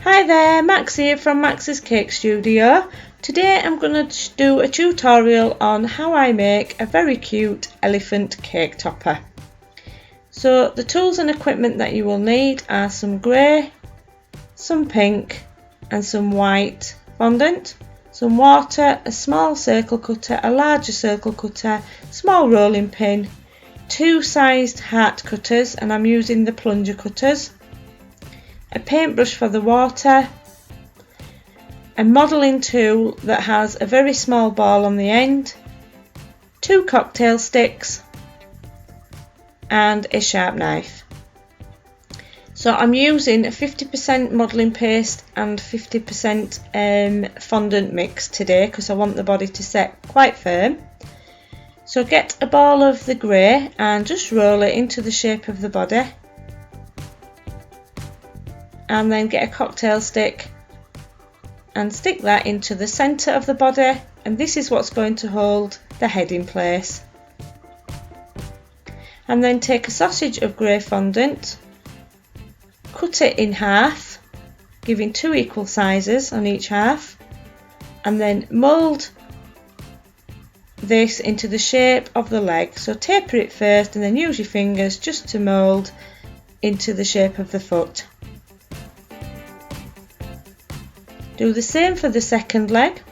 Hi there, Max here from Max's Cake Studio. Today I'm going to do a tutorial on how I make a very cute elephant cake topper. So the tools and equipment that you will need are some grey, some pink and some white fondant, some water, a small circle cutter, a larger circle cutter, small rolling pin, two sized heart cutters, and I'm using the plunger cutters, a paintbrush for the water, a modelling tool that has a very small ball on the end, two cocktail sticks and a sharp knife. So I'm using a 50% modelling paste and 50% fondant mix today because I want the body to set quite firm. So get a ball of the grey and just roll it into the shape of the body. And then get a cocktail stick and stick that into the centre of the body, and this is what's going to hold the head in place. And then take a sausage of grey fondant, cut it in half, giving two equal sizes on each half, and then mould this into the shape of the leg. So taper it first and then use your fingers just to mould into the shape of the foot. Do the same for the second leg.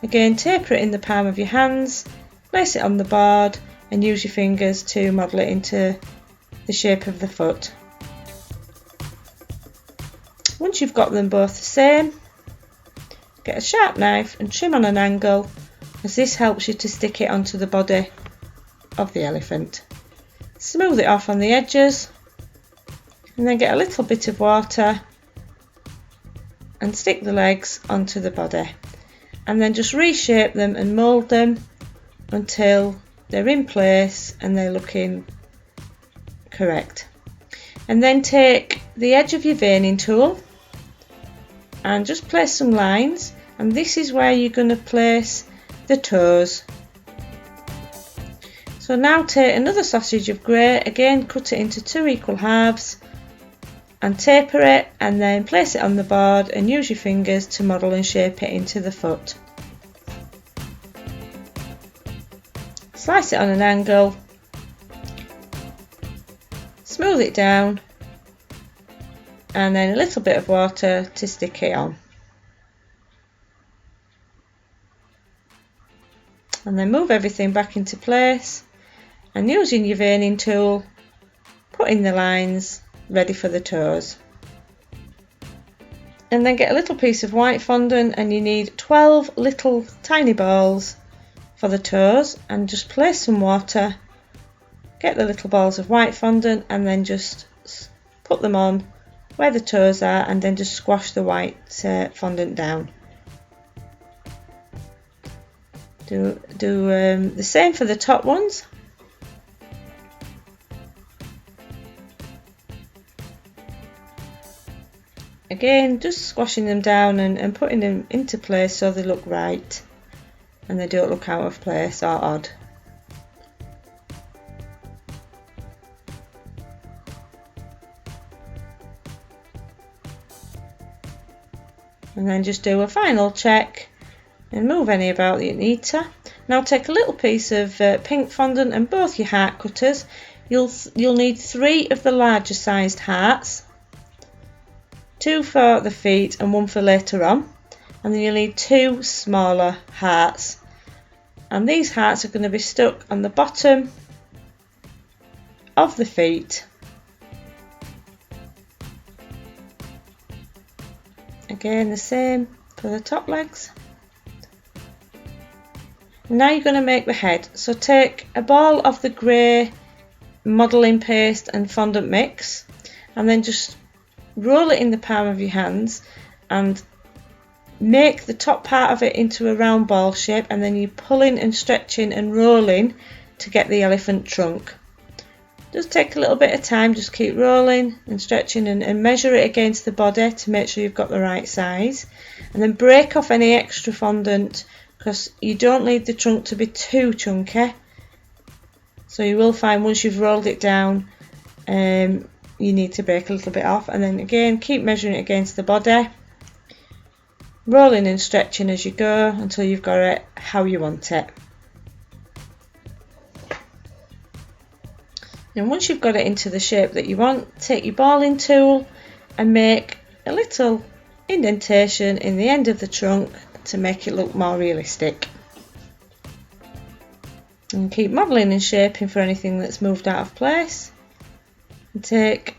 Again, taper it in the palm of your hands, place it on the board and use your fingers to model it into the shape of the foot. Once you've got them both the same, get a sharp knife and trim on an angle, as this helps you to stick it onto the body of the elephant. Smooth it off on the edges and then get a little bit of water and stick the legs onto the body, and then just reshape them and mould them until they're in place and they're looking correct. And then take the edge of your veining tool and just place some lines, and this is where you're going to place the toes. So now take another sausage of grey, again cut it into two equal halves and taper it, and then place it on the board and use your fingers to model and shape it into the foot. Slice it on an angle, smooth it down, and then a little bit of water to stick it on. And then move everything back into place and using your veining tool, put in the lines ready for the toes. And then get a little piece of white fondant, and you need 12 little tiny balls for the toes, and just place some water, get the little balls of white fondant and then just put them on where the toes are, and then just squash the white fondant down. Do the same for the top ones. Again, just squashing them down and putting them into place so they look right and they don't look out of place or odd. And then just do a final check and move any about that you need to. Now take a little piece of pink fondant and both your heart cutters. You'll need 3 of the larger sized hearts, 2 for the feet and 1 for later on, and then you'll need 2 smaller hearts, and these hearts are going to be stuck on the bottom of the feet. Again, the same for the top legs. Now you're going to make the head. So take a ball of the grey modelling paste and fondant mix, and then just roll it in the palm of your hands and make the top part of it into a round ball shape, and then you're pulling and stretching and rolling to get the elephant trunk. Just take a little bit of time, just keep rolling and stretching and measure it against the body to make sure you've got the right size, and then break off any extra fondant because you don't need the trunk to be too chunky. So you will find once you've rolled it down you need to break a little bit off, and then again keep measuring it against the body rolling and stretching as you go until you've got it how you want it. And once you've got it into the shape that you want, take your balling tool and make a little indentation in the end of the trunk to make it look more realistic. And keep modelling and shaping for anything that's moved out of place. And take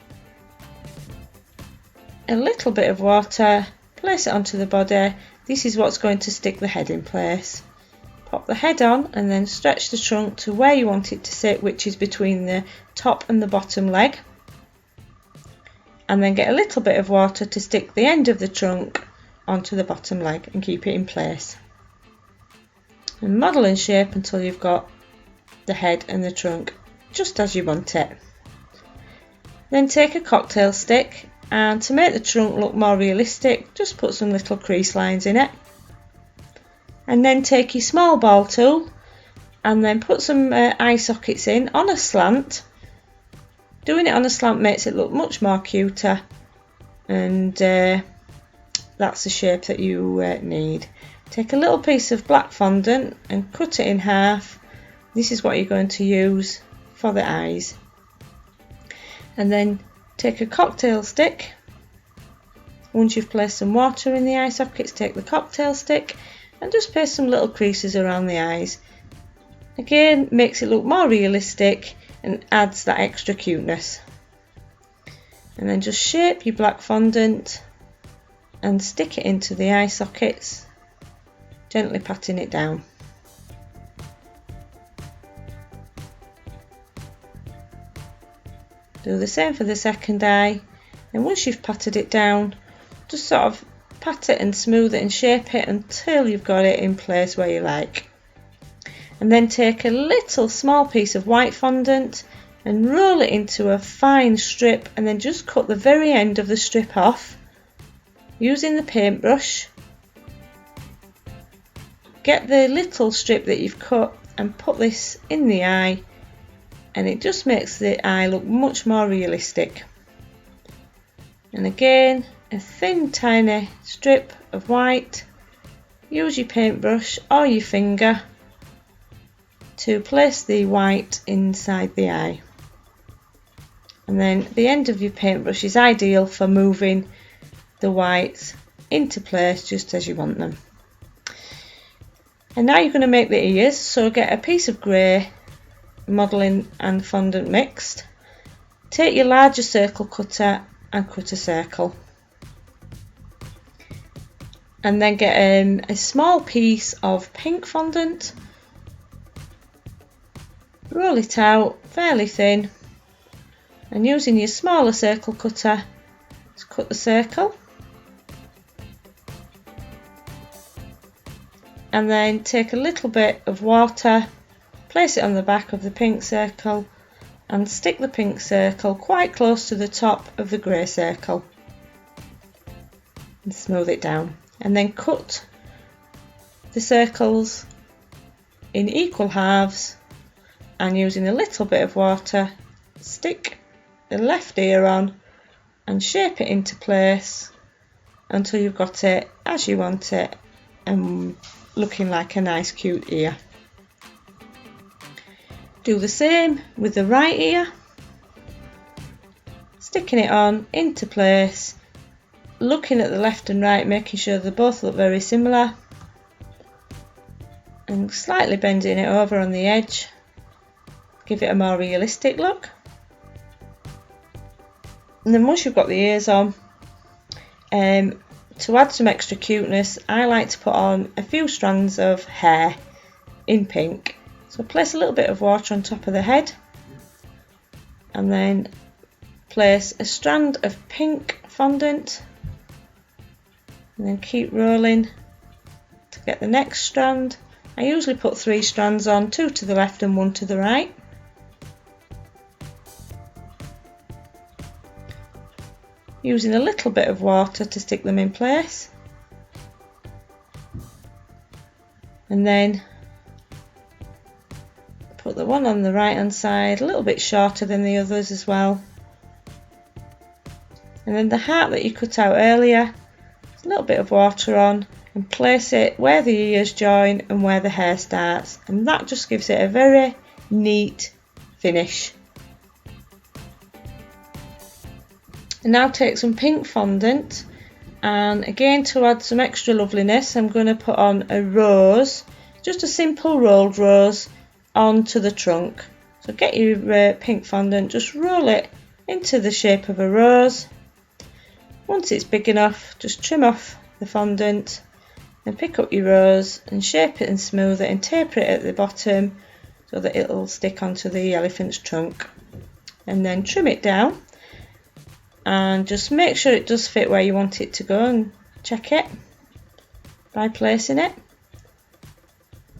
a little bit of water, place it onto the body. This is what's going to stick the head in place. Pop the head on and then stretch the trunk to where you want it to sit, which is between the top and the bottom leg. And then get a little bit of water to stick the end of the trunk onto the bottom leg and keep it in place. And model and shape until you've got the head and the trunk just as you want it. Then take a cocktail stick, and to make the trunk look more realistic, just put some little crease lines in it. And then take your small ball tool and then put some eye sockets in on a slant. Doing it on a slant makes it look much more cuter, and that's the shape that you need. Take a little piece of black fondant and cut it in half. This is what you're going to use for the eyes. And then take a cocktail stick. Once you've placed some water in the eye sockets, take the cocktail stick and just paste some little creases around the eyes. Again, makes it look more realistic and adds that extra cuteness. And then just shape your black fondant and stick it into the eye sockets, gently patting it down. Do the same for the second eye, and once you've patted it down, just sort of pat it and smooth it and shape it until you've got it in place where you like. And then take a little small piece of white fondant and roll it into a fine strip, and then just cut the very end of the strip off using the paintbrush. Get the little strip that you've cut and put this in the eye, and it just makes the eye look much more realistic. And again, a thin tiny strip of white. Use your paintbrush or your finger to place the white inside the eye. And then the end of your paintbrush is ideal for moving the whites into place just as you want them. And now you're going to make the ears, so get a piece of grey, modelling and fondant mixed. Take your larger circle cutter and cut a circle. And then get a small piece of pink fondant, roll it out fairly thin, and using your smaller circle cutter to cut the circle. And then take a little bit of water, place it on the back of the pink circle and stick the pink circle quite close to the top of the grey circle and smooth it down. And then cut the circles in equal halves, and using a little bit of water, stick the left ear on and shape it into place until you've got it as you want it and looking like a nice cute ear. Do the same with the right ear, sticking it on into place, looking at the left and right, making sure they both look very similar, and slightly bending it over on the edge, give it a more realistic look. And then once you've got the ears on, to add some extra cuteness, I like to put on a few strands of hair in pink. So place a little bit of water on top of the head, and then place a strand of pink fondant, and then keep rolling to get the next strand. I usually put 3 strands on, 2 to the left and 1 to the right. Using a little bit of water to stick them in place. And then put the one on the right hand side a little bit shorter than the others as well. And then the heart that you cut out earlier, a little bit of water on and place it where the ears join and where the hair starts, and that just gives it a very neat finish. And now take some pink fondant, and again, to add some extra loveliness, I'm going to put on a rose, just a simple rolled rose, onto the trunk. So get your pink fondant, just roll it into the shape of a rose. Once it's big enough, just trim off the fondant and pick up your rose and shape it and smooth it and taper it at the bottom so that it'll stick onto the elephant's trunk. And then trim it down and just make sure it does fit where you want it to go, and check it by placing it.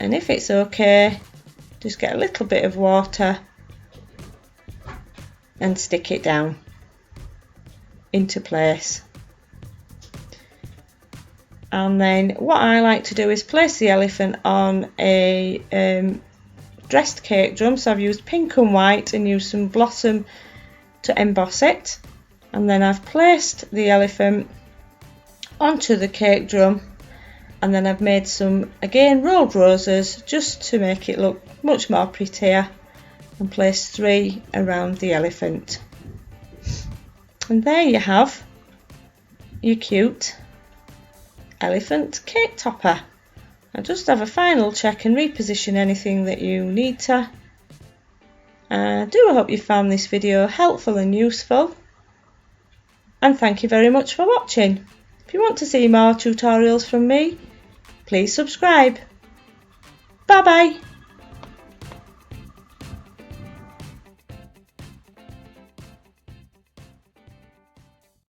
And if it's okay, just get a little bit of water and stick it down into place. And then what I like to do is place the elephant on a dressed cake drum. So I've used pink and white and used some blossom to emboss it. And then I've placed the elephant onto the cake drum, and then I've made some, again, rolled roses just to make it look much more prettier, and placed 3 around the elephant. And there you have your cute elephant cake topper. Now just have a final check and reposition anything that you need to. I hope you found this video helpful and useful, and thank you very much for watching. If you want to see more tutorials from me, please subscribe. Bye bye.